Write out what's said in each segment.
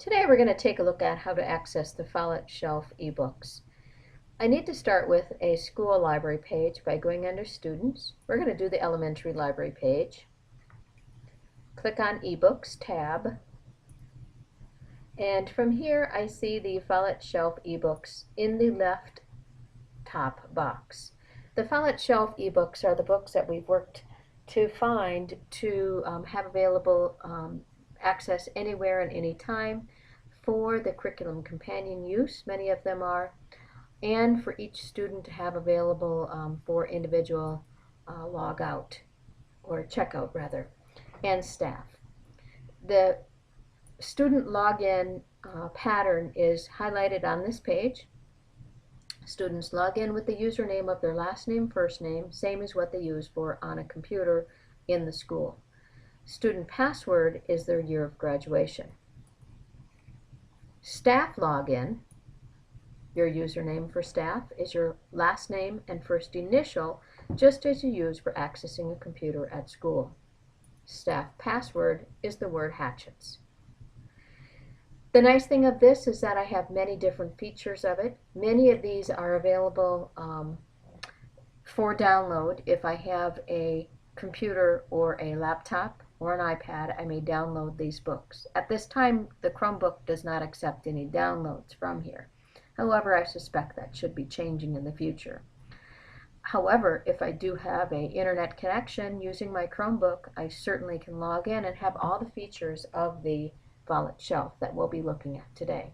Today we're going to take a look at how to access the Follett Shelf ebooks. I need to start with a school library page by going under Students. We're going to do the elementary library page. Click on eBooks tab. And from here I see the Follett Shelf ebooks in the left top box. The Follett Shelf ebooks are the books that we've worked to find to have available access anywhere and anytime for the curriculum companion use, many of them are, and for each student to have available for individual log out, or checkout rather, and staff. The student login pattern is highlighted on this page. Students log in with the username of their last name, first name, same as what they use for on a computer in the school. Student password is their year of graduation. Staff login, your username for staff is your last name and first initial, just as you use for accessing a computer at school. Staff password is the word hatchets. The nice thing of this is that I have many different features of it. Many of these are available for download. If I have a computer or a laptop or an iPad, I may download these books. At this time, the Chromebook does not accept any downloads from here. However, I suspect that should be changing in the future. However, if I do have an internet connection using my Chromebook, I certainly can log in and have all the features of the Follett Shelf that we'll be looking at today.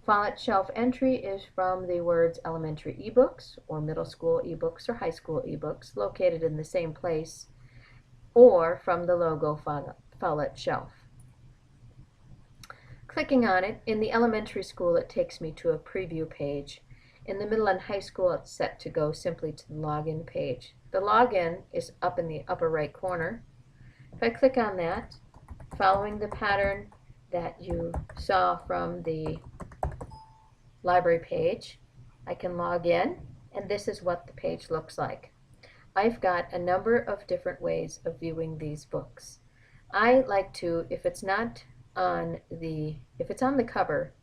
Follett Shelf entry is from the words elementary ebooks, or middle school ebooks, or high school ebooks, located in the same place, or from the logo Follett Shelf. Clicking on it, in the elementary school it takes me to a preview page. In the middle and high school it's set to go simply to the login page. The login is up in the upper right corner. If I click on that, following the pattern that you saw from the library page, I can log in, and this is what the page looks like. I've got a number of different ways of viewing these books. I like to, if it's on the cover,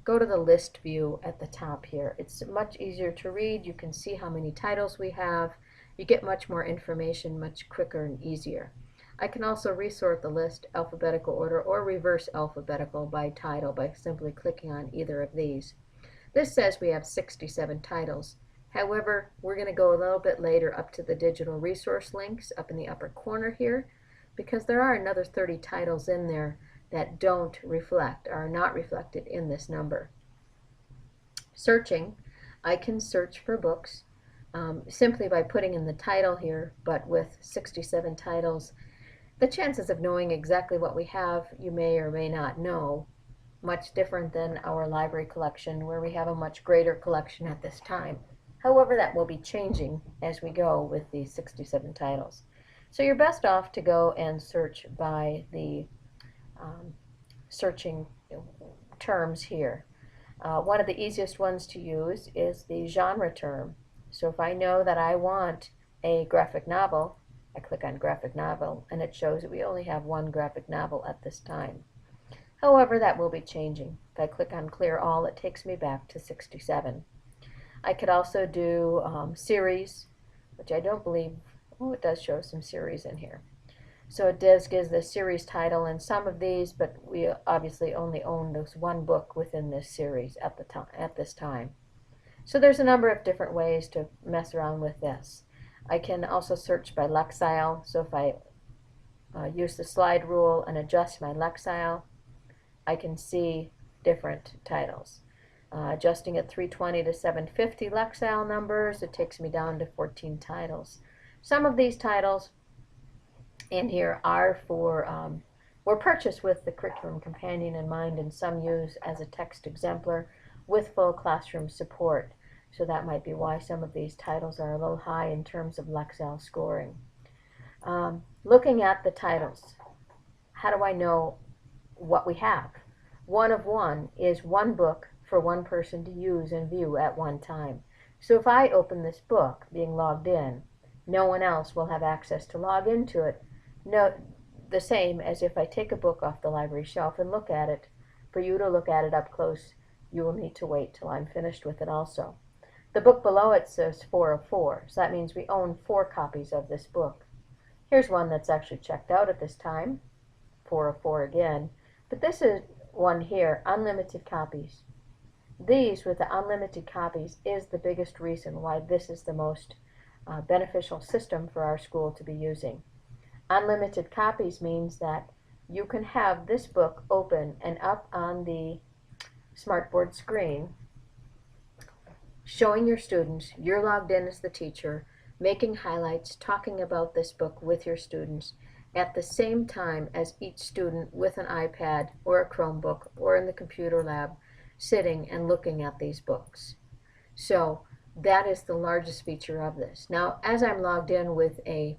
go to the list view at the top here. It's much easier to read. You can see how many titles we have. You get much more information much quicker and easier. I can also resort the list alphabetical order or reverse alphabetical by title by simply clicking on either of these. This says we have 67 titles. However, we're going to go a little bit later up to the digital resource links up in the upper corner here, because there are another 30 titles in there that are not reflected in this number. Searching, I can search for books simply by putting in the title here, but with 67 titles, the chances of knowing exactly what we have, you may or may not know. Much different than our library collection, where we have a much greater collection at this time. However, that will be changing as we go with the 67 titles. So you're best off to go and search by the searching terms here. One of the easiest ones to use is the genre term. So if I know that I want a graphic novel, I click on graphic novel, and it shows that we only have one graphic novel at this time. However, that will be changing. If I click on clear all, it takes me back to 67. I could also do series, which I don't believe, oh, it does show some series in here. So it gives the series title in some of these, but we obviously only own this one book within this series at this time. So there's a number of different ways to mess around with this. I can also search by Lexile. So if I use the slide rule and adjust my Lexile, I can see different titles. Adjusting at 320 to 750 Lexile numbers, it takes me down to 14 titles. Some of these titles in here are were purchased with the curriculum companion in mind, and some use as a text exemplar with full classroom support. So that might be why some of these titles are a little high in terms of Lexile scoring. Looking at the titles, how do I know what we have? One of one is one book for one person to use and view at one time. So if I open this book being logged in, no one else will have access to log into it. No, the same as if I take a book off the library shelf and look at it for you to look at it up close, you will need to wait till I'm finished with it also. The book below it says 4 of 4, so that means we own 4 copies of this book. Here's one that's actually checked out at this time, 4 of 4 again, but this is one here, unlimited copies. These with the unlimited copies is the biggest reason why this is the most beneficial system for our school to be using. Unlimited copies means that you can have this book open and up on the smartboard screen, showing your students you're logged in as the teacher, making highlights, talking about this book with your students at the same time as each student with an iPad or a Chromebook or in the computer lab sitting and looking at these books. So that is the largest feature of this. Now, as I'm logged in with a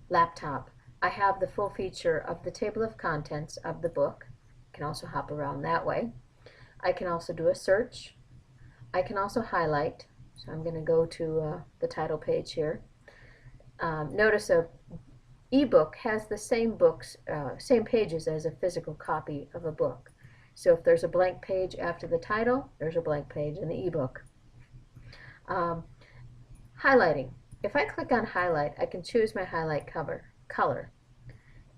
laptop, I have the full feature of the table of contents of the book. I can also hop around that way. I can also do a search. I can also highlight. So I'm going to go to the title page here. Notice a ebook has the same books, same pages as a physical copy of a book. So if there's a blank page after the title, there's a blank page in the ebook. Highlighting. If I click on highlight, I can choose my highlight color.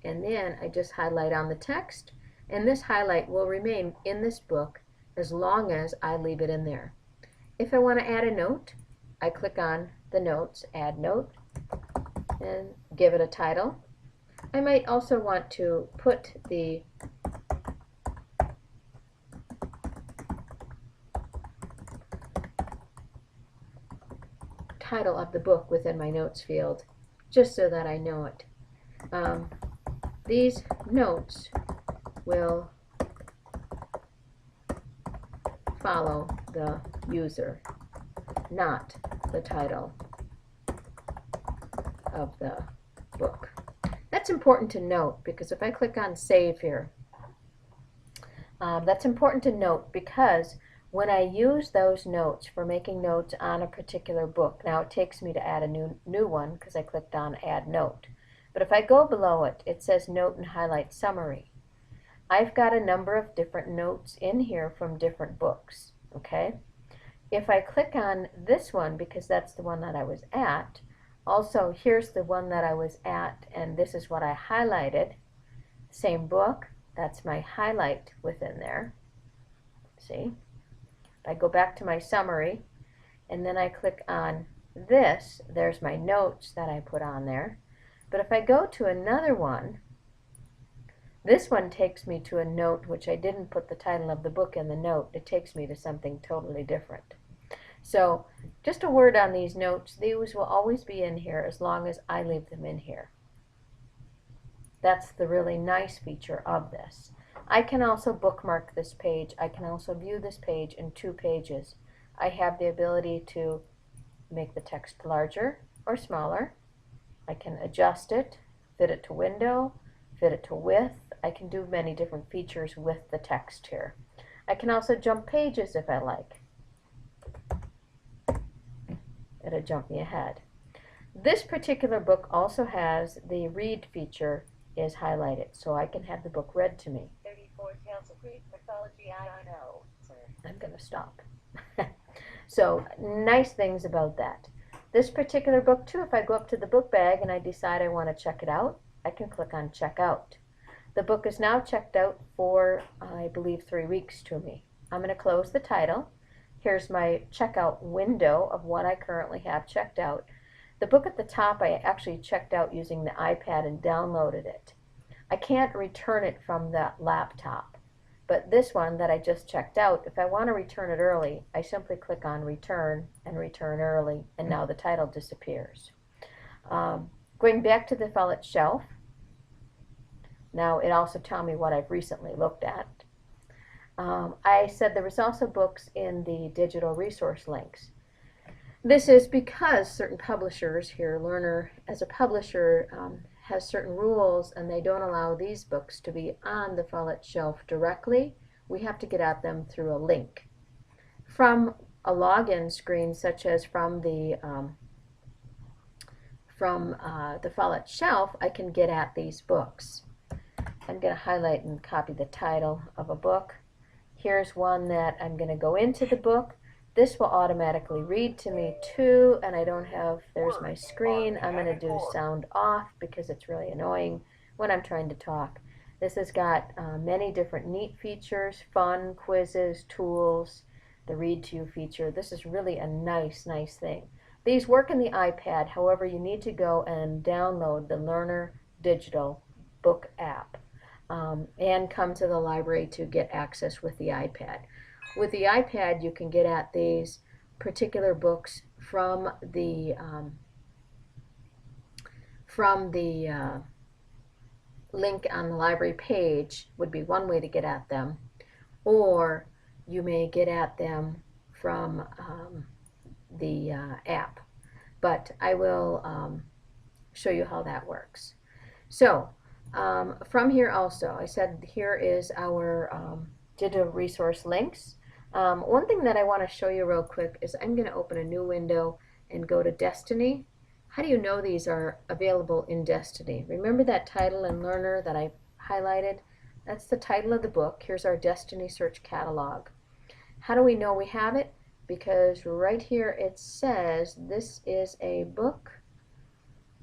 And then I just highlight on the text, and this highlight will remain in this book as long as I leave it in there. If I want to add a note, I click on the notes, add note, and give it a title. I might also want to put the title of the book within my notes field, just so that I know it. These notes will follow the user, not the title of the book. That's important to note, because if I click on save here, that's important to note because when I use those notes for making notes on a particular book, now it takes me to add a new one because I clicked on add note. But if I go below it, it says note and highlight summary. I've got a number of different notes in here from different books, okay? If I click on this one, because that's the one that I was at, also here's the one that I was at, and this is what I highlighted. Same book, that's my highlight within there. See? I go back to my summary, and then I click on this, there's my notes that I put on there. But if I go to another one, this one takes me to a note which I didn't put the title of the book in the note. It takes me to something totally different. So just a word on these notes, these will always be in here as long as I leave them in here. That's the really nice feature of this. I can also bookmark this page. I can also view this page in 2 pages. I have the ability to make the text larger or smaller. I can adjust it, fit it to window, fit it to width. I can do many different features with the text here. I can also jump pages if I like. It'll jump me ahead. This particular book also has the read feature is highlighted, so I can have the book read to me. 34 Tales of Greek Mythology, I don't know, sir. I'm going to stop. So, nice things about that. This particular book too, if I go up to the book bag and I decide I want to check it out, I can click on check out. The book is now checked out for, I believe, 3 weeks to me. I'm going to close the title. Here's my checkout window of what I currently have checked out. The book at the top I actually checked out using the iPad and downloaded it. I can't return it from that laptop, but this one that I just checked out, if I want to return it early, I simply click on return and return early, and now the title disappears. Going back to the Follett Shelf, now it also tells me what I've recently looked at. I said there was also books in the digital resource links. This is because certain publishers here, Learner as a publisher has certain rules, and they don't allow these books to be on the Follett Shelf directly. We have to get at them through a link. From a login screen, such as from the Follett Shelf, I can get at these books. I'm going to highlight and copy the title of a book. Here's one that I'm going to go into the book. This will automatically read to me too, and I don't have, there's my screen. I'm going to do sound off because it's really annoying when I'm trying to talk. This has got many different neat features, fun, quizzes, tools, the read to you feature. This is really a nice thing. These work in the iPad, however, you need to go and download the Learner Digital Book app and come to the library to get access with the iPad. With the iPad, you can get at these particular books from the link on the library page would be one way to get at them, or you may get at them from the app. But I will show you how that works. So from here also, I said here is our digital resource links. One thing that I want to show you real quick is I'm going to open a new window and go to Destiny. How do you know these are available in Destiny? Remember that title and learner that I highlighted? That's the title of the book. Here's our Destiny search catalog. How do we know we have it? Because right here it says this is a book,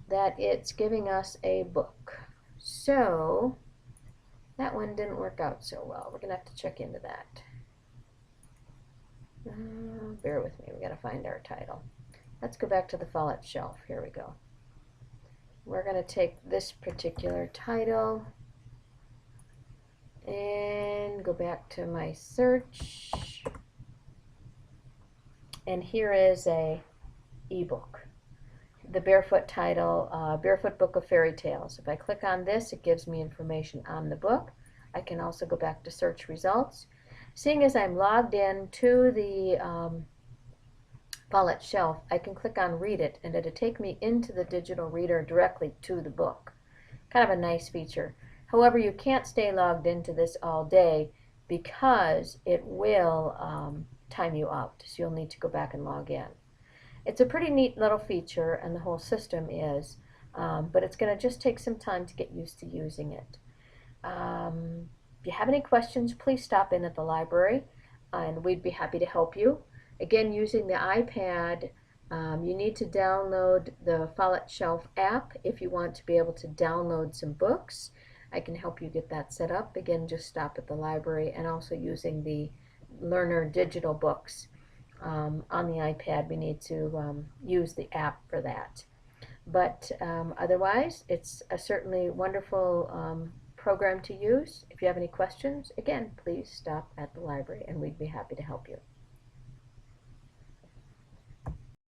that it's giving us a book. So that one didn't work out so well. We're going to have to check into that. Bear with me. We got to find our title. Let's go back to the Follett Shelf. Here we go. We're going to take this particular title and go back to my search. And here is a ebook. The Barefoot title, Barefoot Book of Fairy Tales. If I click on this, it gives me information on the book. I can also go back to search results. Seeing as I'm logged in to the Follett Shelf, I can click on Read It, and it'll take me into the digital reader directly to the book. Kind of a nice feature. However, you can't stay logged into this all day because it will time you out, so you'll need to go back and log in. It's a pretty neat little feature, and the whole system is, but it's going to just take some time to get used to using it. If you have any questions, please stop in at the library, and we'd be happy to help you. Again, using the iPad, you need to download the Follett Shelf app if you want to be able to download some books. I can help you get that set up. Again, just stop at the library, and also using the Learner digital books on the iPad, we need to use the app for that. But otherwise, it's a certainly wonderful program to use. If you have any questions, again, please stop at the library and we'd be happy to help you.